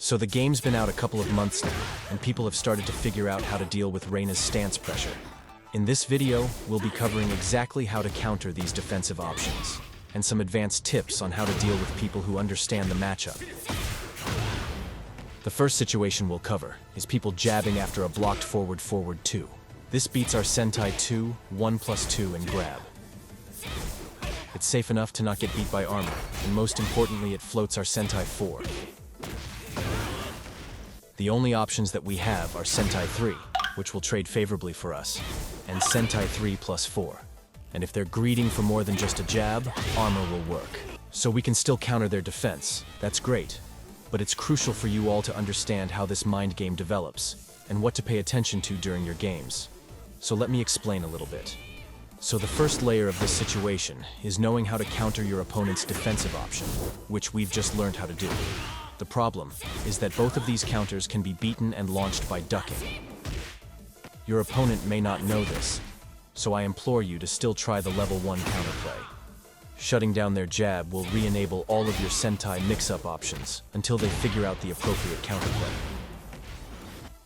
So the game's been out a couple of months now, and people have started to figure out how to deal with Reina's stance pressure. In this video, we'll be covering exactly how to counter these defensive options, and some advanced tips on how to deal with people who understand the matchup. The first situation we'll cover is people jabbing after a blocked forward 2. This beats our Sentai 2, 1+2 and grab. It's safe enough to not get beat by Armour, and most importantly it floats our Sentai 4. The only options that we have are Sentai 3, which will trade favorably for us, and Sentai 3+4. And if they're greeding for more than just a jab, Armour will work. So we can still counter their defense, that's great. But it's crucial for you all to understand how this mind game develops, and what to pay attention to during your games. So let me explain a little bit. So the first layer of this situation is knowing how to counter your opponent's defensive option, which we've just learned how to do. The problem is that both of these counters can be beaten and launched by ducking. Your opponent may not know this, so I implore you to still try the level 1 counterplay. Shutting down their jab will re-enable all of your Sentai mix-up options until they figure out the appropriate counterplay.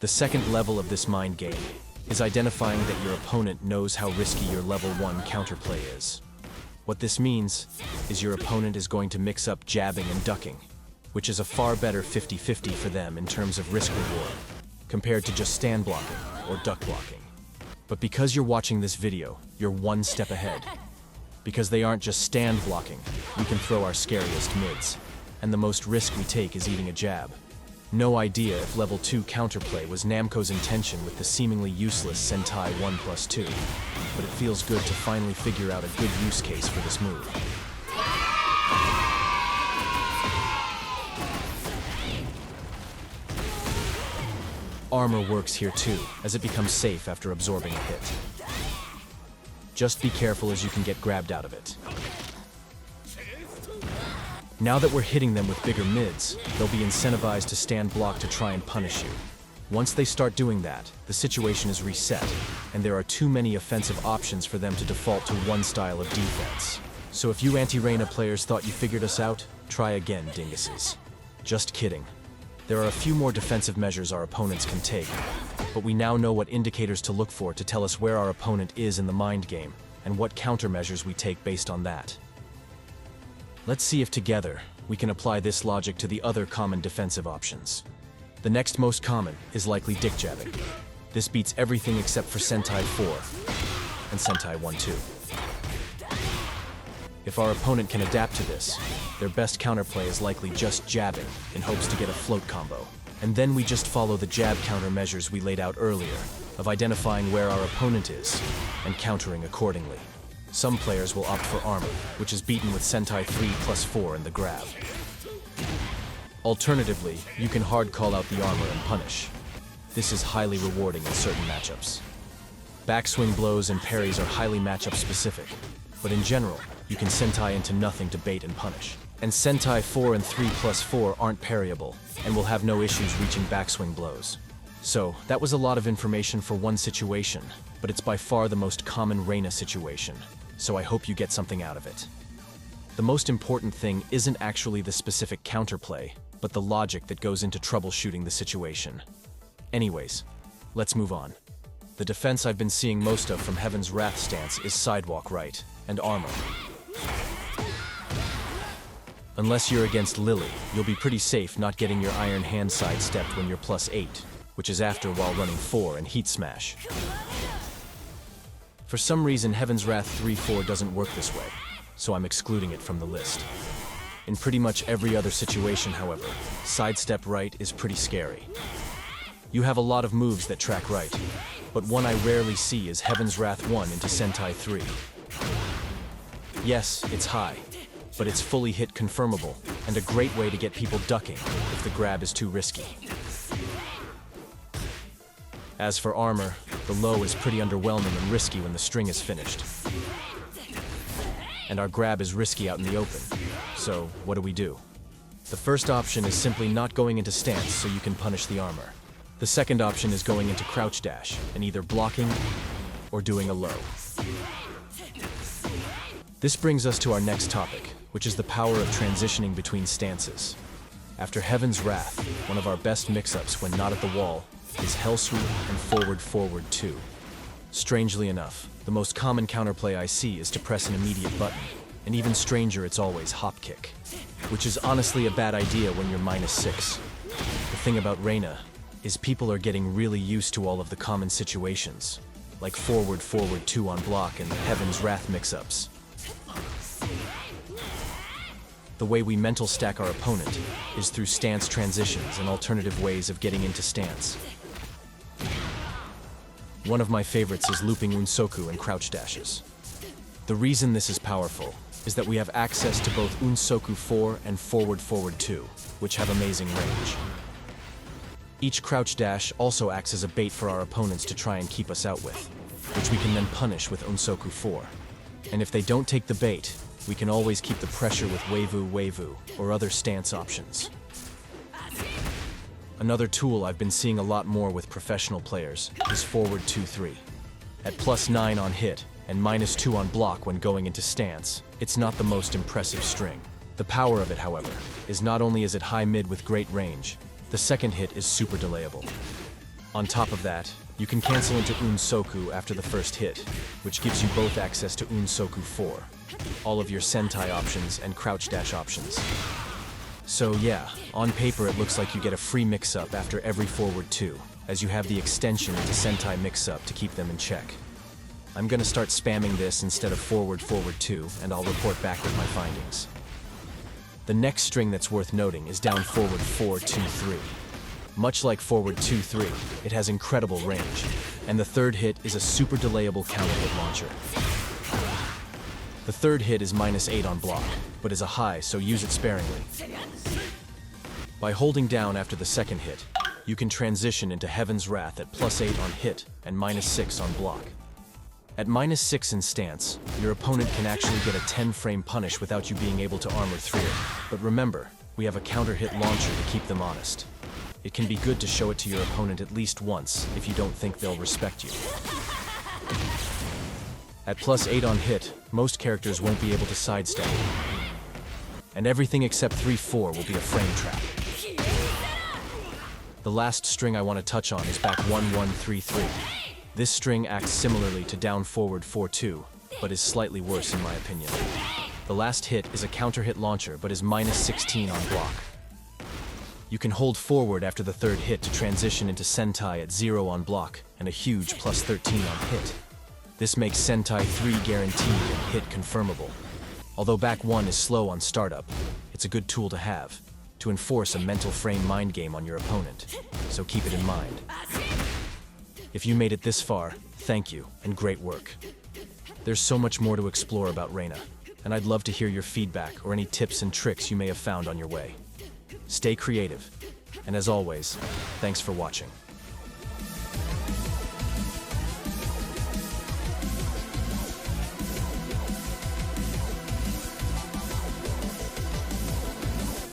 The second level of this mind game is identifying that your opponent knows how risky your level 1 counterplay is. What this means is your opponent is going to mix up jabbing and ducking, which is a far better 50-50 for them in terms of risk-reward, compared to just stand blocking or duck blocking. But because you're watching this video, you're one step ahead. Because they aren't just stand blocking, we can throw our scariest mids, and the most risk we take is eating a jab. No idea if level 2 counterplay was Namco's intention with the seemingly useless Sentai 1+2, but it feels good to finally figure out a good use case for this move. Armour works here too, as it becomes safe after absorbing a hit. Just be careful as you can get grabbed out of it. Now that we're hitting them with bigger mids, they'll be incentivized to stand block to try and punish you. Once they start doing that, the situation is reset, and there are too many offensive options for them to default to one style of defense. So if you anti-Reina players thought you figured us out, try again, dinguses. Just kidding. There are a few more defensive measures our opponents can take, but we now know what indicators to look for to tell us where our opponent is in the mind game, and what countermeasures we take based on that. Let's see if together we can apply this logic to the other common defensive options. The next most common is likely dick jabbing. This beats everything except for Sentai 4 and Sentai 1-2. If our opponent can adapt to this, their best counterplay is likely just jabbing in hopes to get a float combo. And then we just follow the jab countermeasures we laid out earlier, of identifying where our opponent is and countering accordingly. Some players will opt for Armour, which is beaten with Sentai 3+4 in the grab. Alternatively, you can hard call out the Armour and punish. This is highly rewarding in certain matchups. Backswing blows and parries are highly matchup specific, but in general, you can Sentai into nothing to bait and punish. And Sentai 4 and 3+4 aren't parryable, and will have no issues reaching backswing blows. So, that was a lot of information for one situation, but it's by far the most common Reina situation, so I hope you get something out of it. The most important thing isn't actually the specific counterplay, but the logic that goes into troubleshooting the situation. Anyways, let's move on. The defense I've been seeing most of from Heaven's Wrath stance is sidewalk right, and Armour. Unless you're against Lily, you'll be pretty safe not getting your iron hand sidestepped when you're +8, which is after while running 4 and heat smash. For some reason, Heaven's Wrath 3-4 doesn't work this way, so I'm excluding it from the list. In pretty much every other situation, however, sidestep right is pretty scary. You have a lot of moves that track right, but one I rarely see is Heaven's Wrath 1 into Sentai 3. Yes, it's high, but it's fully hit confirmable, and a great way to get people ducking if the grab is too risky. As for Armour, the low is pretty underwhelming and risky when the string is finished. And our grab is risky out in the open, so what do? The first option is simply not going into stance so you can punish the Armour. The second option is going into crouch dash and either blocking or doing a low. This brings us to our next topic, which is the power of transitioning between stances. After Heaven's Wrath, one of our best mix-ups when not at the wall is Hell Sweep and Forward Forward 2. Strangely enough, the most common counterplay I see is to press an immediate button, and even stranger it's always Hop Kick, which is honestly a bad idea when you're -6. The thing about Reina is people are getting really used to all of the common situations, like Forward Forward 2 on block and the Heaven's Wrath mix-ups. The way we mental stack our opponent is through stance transitions and alternative ways of getting into stance. One of my favorites is looping Unsoku and crouch dashes. The reason this is powerful is that we have access to both Unsoku 4 and Forward Forward 2, which have amazing range. Each crouch dash also acts as a bait for our opponents to try and keep us out with, which we can then punish with Unsoku 4. And if they don't take the bait, we can always keep the pressure with Waivu or other stance options. Another tool I've been seeing a lot more with professional players is Forward 2-3. At +9 on hit and -2 on block when going into stance, it's not the most impressive string. The power of it, however, is not only is it high mid with great range, the second hit is super delayable. On top of that, you can cancel into Unsoku after the first hit, which gives you both access to Unsoku 4, all of your Sentai options and crouch dash options. So yeah, on paper it looks like you get a free mix-up after every Forward 2, as you have the extension into Sentai mix-up to keep them in check. I'm gonna start spamming this instead of Forward Forward 2, and I'll report back with my findings. The next string that's worth noting is down Forward 4-2-3. Much like Forward 2-3, it has incredible range, and the third hit is a super delayable counter hit launcher. The third hit is -8 on block, but is a high, so use it sparingly. By holding down after the second hit, you can transition into Heaven's Wrath at +8 on hit and -6 on block. At -6 in stance, your opponent can actually get a 10-frame punish without you being able to armor through it. But remember, we have a counter hit launcher to keep them honest. It can be good to show it to your opponent at least once if you don't think they'll respect you. At +8 on hit, most characters won't be able to sidestep, and everything except 3-4 will be a frame trap. The last string I want to touch on is back 1-1-3-3. This string acts similarly to down Forward 4-2, but is slightly worse in my opinion. The last hit is a counter hit launcher, but is -16 on block. You can hold forward after the third hit to transition into Sentai at 0 on block and a huge +13 on hit. This makes Sentai 3 guaranteed and hit confirmable. Although back 1 is slow on startup, it's a good tool to have to enforce a mental frame mind game on your opponent, so keep it in mind. If you made it this far, thank you and great work. There's so much more to explore about Reina, and I'd love to hear your feedback or any tips and tricks you may have found on your way. Stay creative, and as always, thanks for watching.